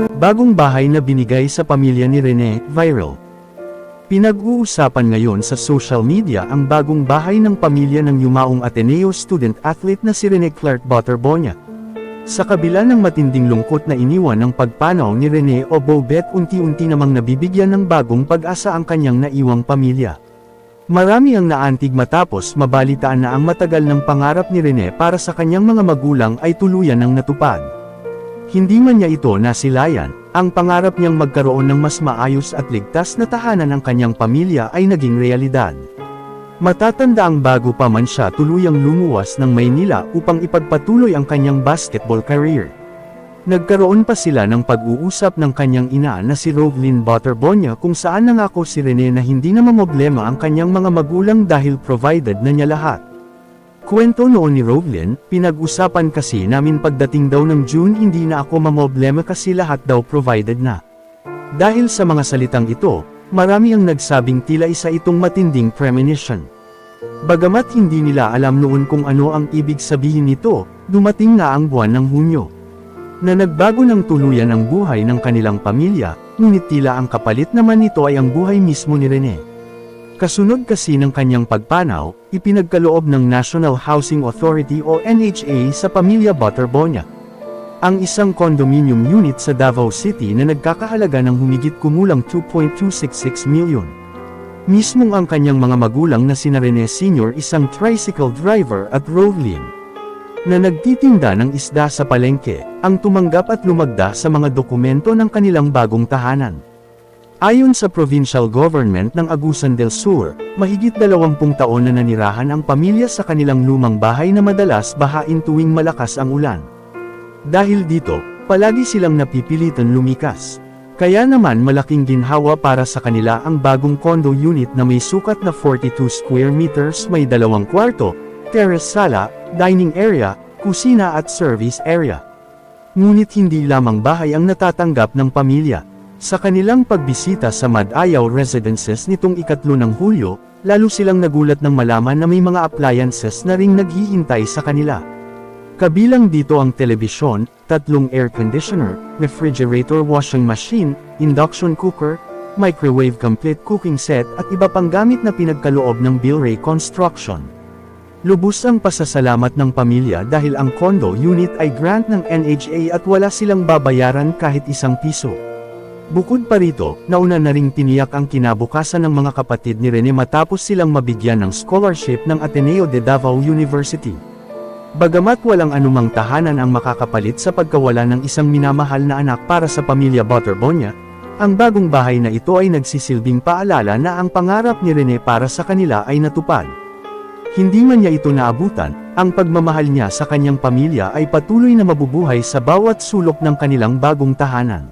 Bagong bahay na binigay sa pamilya ni Rene, viral. Pinag-uusapan ngayon sa social media ang bagong bahay ng pamilya ng yumaong Ateneo student athlete na si Rene Clark Butterbonia. Sa kabila ng matinding lungkot na iniwan ng pagpanaw ni Rene o Bobet, unti-unti namang nabibigyan ng bagong pag-asa ang kanyang naiwang pamilya. Marami ang naantig matapos mabalitaan na ang matagal ng pangarap ni Rene para sa kanyang mga magulang ay tuluyan ng natupad. Hindi man niya ito nasilayan, ang pangarap niyang magkaroon ng mas maayos at ligtas na tahanan ng kanyang pamilya ay naging realidad. Matatanda ang bago pa man siya tuluyang lumuwas ng Maynila upang ipagpatuloy ang kanyang basketball career. Nagkaroon pa sila ng pag-uusap ng kanyang ina na si Rovelyn Butterbonia kung saan nangako si Rene na hindi na mamoblema ang kanyang mga magulang dahil provided na niya lahat. Kwento noon ni Rovelyn, pinag-usapan kasi namin pagdating daw ng June hindi na ako mamoblema kasi lahat daw provided na. Dahil sa mga salitang ito, marami ang nagsabing tila isa itong matinding premonition. Bagamat hindi nila alam noon kung ano ang ibig sabihin nito, dumating na ang buwan ng Hunyo. Na nagbago ng tuluyan ang buhay ng kanilang pamilya, ngunit tila ang kapalit naman nito ay ang buhay mismo ni Rene. Kasunod kasi ng kanyang pagpanaw, ipinagkaloob ng National Housing Authority o NHA sa pamilya Butterbonia ang isang condominium unit sa Davao City na nagkakahalaga ng humigit kumulang 2.266 milyon. Mismong ang kanyang mga magulang na sina Rene Sr. isang tricycle driver at Rovelyn na nagtitinda ng isda sa palengke, ang tumanggap at lumagda sa mga dokumento ng kanilang bagong tahanan. Ayon sa provincial government ng Agusan del Sur, mahigit 20 taon na nanirahan ang pamilya sa kanilang lumang bahay na madalas bahain tuwing malakas ang ulan. Dahil dito, palagi silang napipilitan lumikas. Kaya naman malaking ginhawa para sa kanila ang bagong condo unit na may sukat na 42 square meters, may 2 kwarto, terrace sala, dining area, kusina at service area. Ngunit hindi lamang bahay ang natatanggap ng pamilya. Sa kanilang pagbisita sa Madayaw Residences nitong 3 ng Hulyo, lalo silang nagulat nang malaman na may mga appliances na ring naghihintay sa kanila. Kabilang dito ang telebisyon, 3 air conditioner, refrigerator, washing machine, induction cooker, microwave, complete cooking set at iba pang gamit na pinagkaloob ng Bilray Construction. Lubos ang pasasalamat ng pamilya dahil ang condo unit ay grant ng NHA at wala silang babayaran kahit isang piso. Bukod pa rito, nauna na ring tiniyak ang kinabukasan ng mga kapatid ni Rene matapos silang mabigyan ng scholarship ng Ateneo de Davao University. Bagamat walang anumang tahanan ang makakapalit sa pagkawala ng isang minamahal na anak para sa pamilya Butterbonia, ang bagong bahay na ito ay nagsisilbing paalala na ang pangarap ni Rene para sa kanila ay natupad. Hindi man niya ito naabutan, ang pagmamahal niya sa kanyang pamilya ay patuloy na mabubuhay sa bawat sulok ng kanilang bagong tahanan.